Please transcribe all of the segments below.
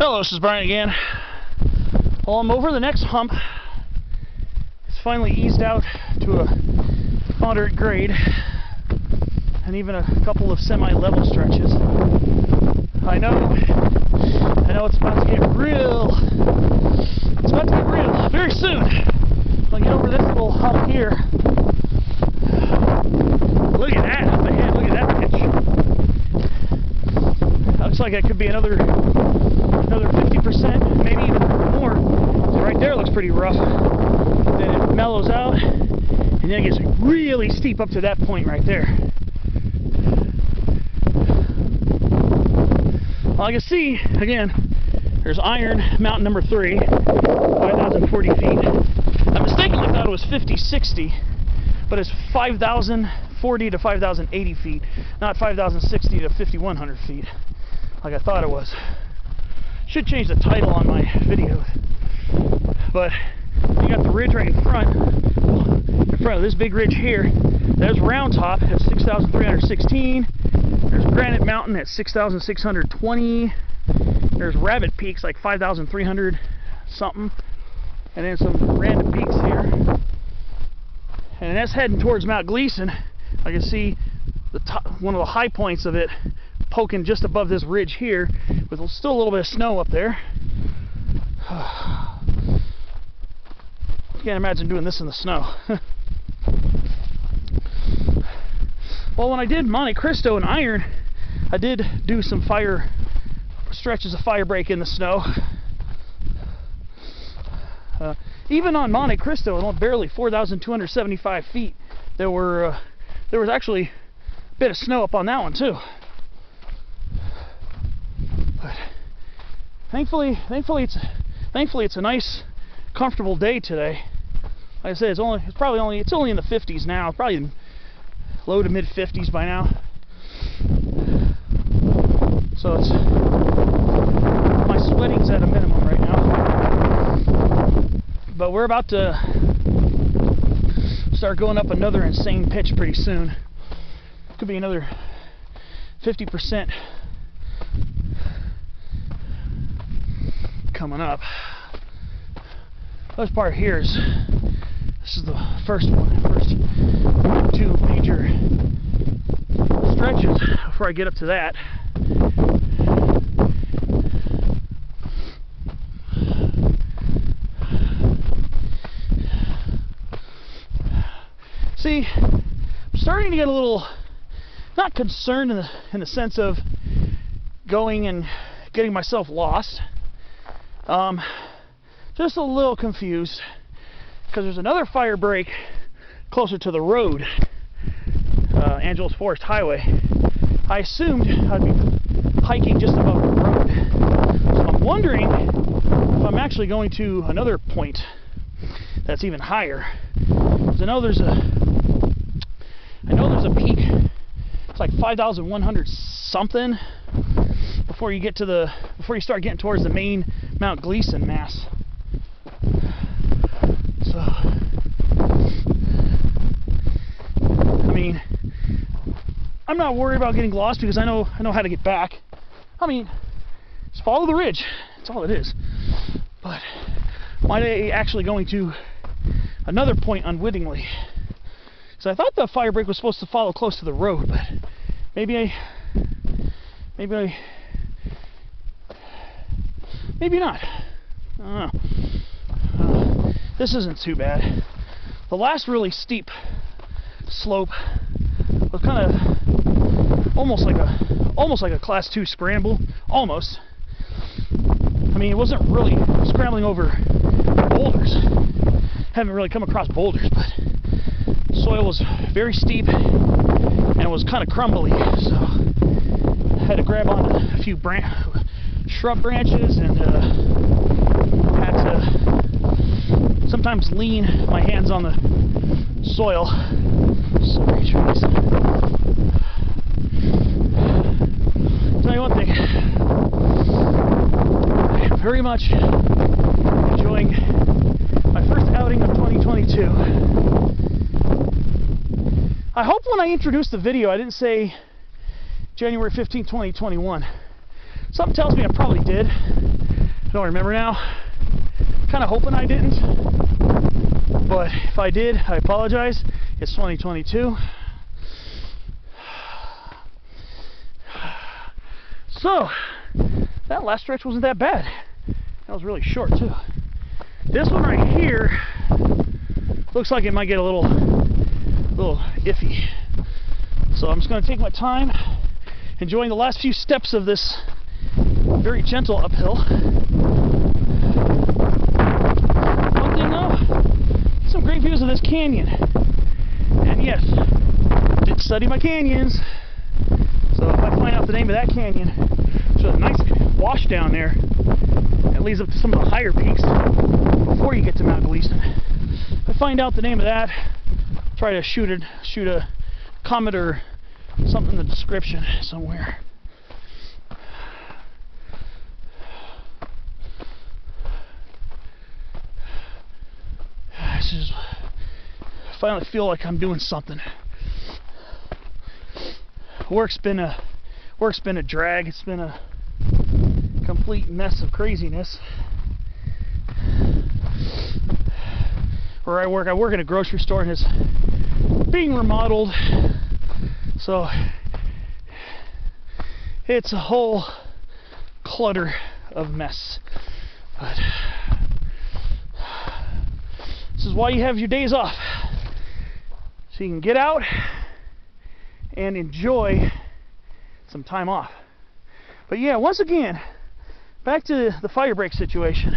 Hello, this is Brian again. Well, I'm over the next hump. It's finally eased out to a moderate grade and even a couple of semi-level stretches. I know it's about to get real. It's about to get real very soon. I'll get over this little hump here. Look at that up ahead. Look at that pitch. Looks like it could be another 50%, maybe even more. So right there looks pretty rough. Then it mellows out, and then it gets really steep up to that point right there. Well, I can see, again, there's Iron Mountain number 3, 5,040 feet. I mistakenly thought it was 5060, but it's 5,040 to 5,080 feet, not 5,060 to 5,100 feet, like I thought it was. Should change the title on my video, but you got the ridge right in front of this big ridge here. There's Round Top at 6,316. There's Granite Mountain at 6,620. There's Rabbit Peaks like 5,300 something, and then some random peaks here. And that's heading towards Mount Gleason. I can see the top, one of the high points of it, poking just above this ridge here, with still a little bit of snow up there. Can't imagine doing this in the snow. Well, when I did Monte Cristo and Iron, I did do some stretches of Firebreak in the snow. Even on Monte Cristo, barely 4,275 feet, there was actually a bit of snow up on that one too. But thankfully it's a nice, comfortable day today. Like I said, it's only in the 50s now, probably low to mid 50s by now. So my sweating's at a minimum right now. But we're about to start going up another insane pitch pretty soon. Could be another 50% coming up. This part here this is the first two major stretches before I get up to that. See, I'm starting to get a little, not concerned in the sense of going and getting myself lost. Just a little confused because there's another Firebreak closer to the road, Angeles Forest Highway. I assumed I'd be hiking just above the road, so I'm wondering if I'm actually going to another point that's even higher. Because I know there's a peak. It's like 5,100 something before you start getting towards the main Mount Gleason mass. So, I mean, I'm not worried about getting lost because I know how to get back. I mean, just follow the ridge. That's all it is. But might I actually going to another point unwittingly? So I thought the Firebreak was supposed to follow close to the road, but maybe not. I don't know. This isn't too bad. The last really steep slope was kind of almost like a class 2 scramble, almost. I mean, it wasn't really scrambling over boulders. Haven't really come across boulders, but the soil was very steep and it was kind of crumbly, so I had to grab on a few shrub branches and had to sometimes lean my hands on the soil. Sorry, trees. Tell you one thing, I am very much enjoying my first outing of 2022. I hope when I introduced the video I didn't say January 15, 2021. Something tells me I probably did. don't remember now. Kind of hoping I didn't, but if I did, I apologize. It's 2022. So that last stretch wasn't that bad. That was really short too. This one right here looks like it might get a little iffy. So I'm just going to take my time, enjoying the last few steps of this very gentle uphill. One thing though, some great views of this canyon. And yes, did study my canyons. So if I find out the name of that canyon, there's a nice wash down there that leads up to some of the higher peaks before you get to Mount Gleason. If I find out the name of that, try to shoot a comment or something in the description somewhere. This is, I finally feel like I'm doing something. Work's been a drag. It's been a complete mess of craziness. Where I work at a grocery store, and it's being remodeled, so it's a whole clutter of mess. But this is why you have your days off, so you can get out and enjoy some time off. But yeah, once again, back to the Firebreak situation.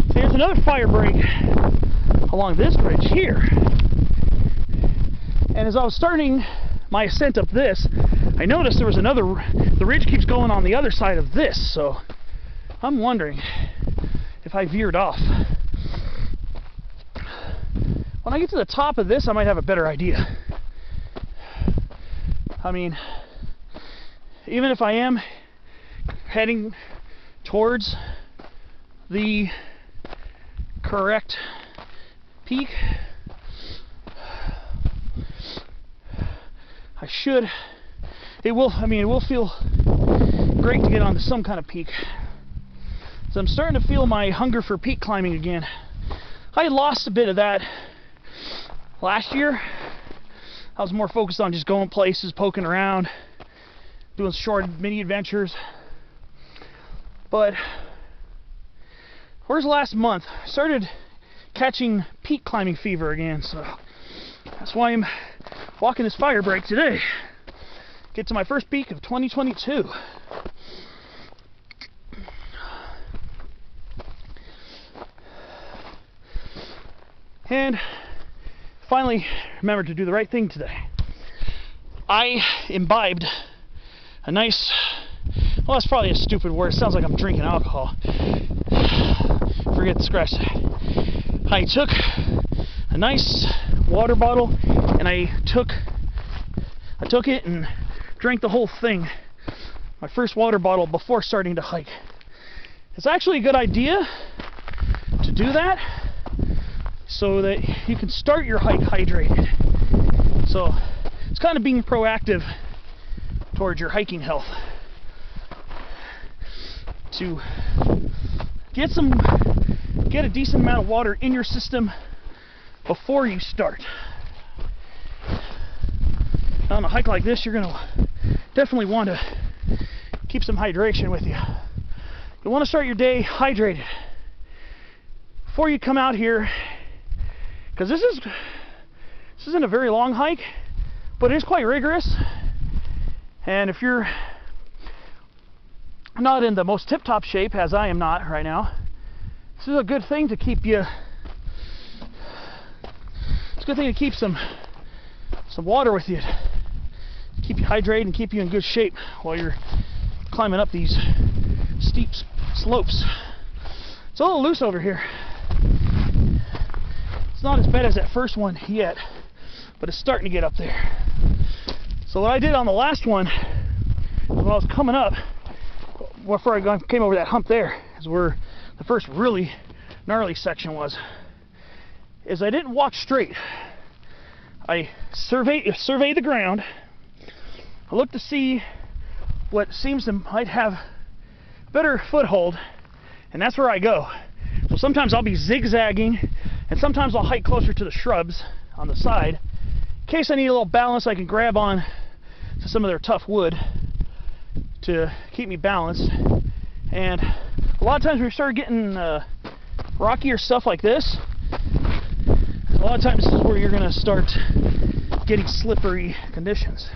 So here's another Firebreak along this ridge here. And as I was starting my ascent up this, I noticed there was the ridge keeps going on the other side of this, so I'm wondering if I veered off. When I get to the top of this, I might have a better idea. I mean, even if I am heading towards the correct peak, it will feel great to get onto some kind of peak. So I'm starting to feel my hunger for peak climbing again. I lost a bit of that last year. I was more focused on just going places, poking around, doing short mini adventures. But where's last month, I started catching peak climbing fever again, so that's why I'm walking this Firebreak today. Get to my first peak of 2022. And finally remembered to do the right thing today. I imbibed a nice, well, that's probably a stupid word. It sounds like I'm drinking alcohol. Forget the scratch that. I took a nice water bottle and I took it and drank the whole thing. My first water bottle before starting to hike. It's actually a good idea to do that so that you can start your hike hydrated. So it's kind of being proactive towards your hiking health. To get a decent amount of water in your system before you start. On a hike like this, you're going to definitely want to keep some hydration with you. You want to start your day hydrated before you come out here, because this isn't a very long hike, but it is quite rigorous. And if you're not in the most tip-top shape, as I am not right now, this is a good thing to keep you. It's a good thing to keep some water with you, keep you hydrated and keep you in good shape while you're climbing up these steep slopes. It's a little loose over here. It's not as bad as that first one yet, but it's starting to get up there. So what I did on the last one, when I was coming up, before I came over that hump there, is where the first really gnarly section was, is I didn't walk straight. I surveyed the ground. I looked to see what seems to might have better foothold, and that's where I go. So sometimes I'll be zigzagging, and sometimes I'll hike closer to the shrubs on the side. In case I need a little balance, I can grab on to some of their tough wood to keep me balanced. And a lot of times when we start getting rockier stuff like this, a lot of times this is where you're going to start getting slippery conditions.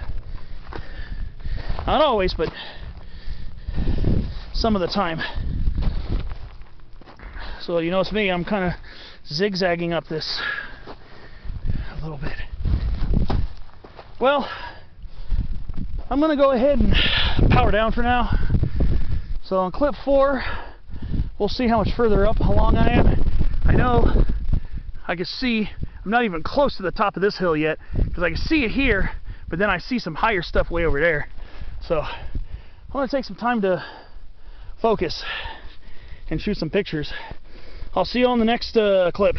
Not always, but some of the time. So you notice me, I'm kind of zigzagging up this a little bit. Well, I'm going to go ahead and power down for now. So on clip 4, we'll see how much further up along I am. I know I can see, I'm not even close to the top of this hill yet, because I can see it here, but then I see some higher stuff way over there. So I'm going to take some time to focus and shoot some pictures. I'll see you on the next clip.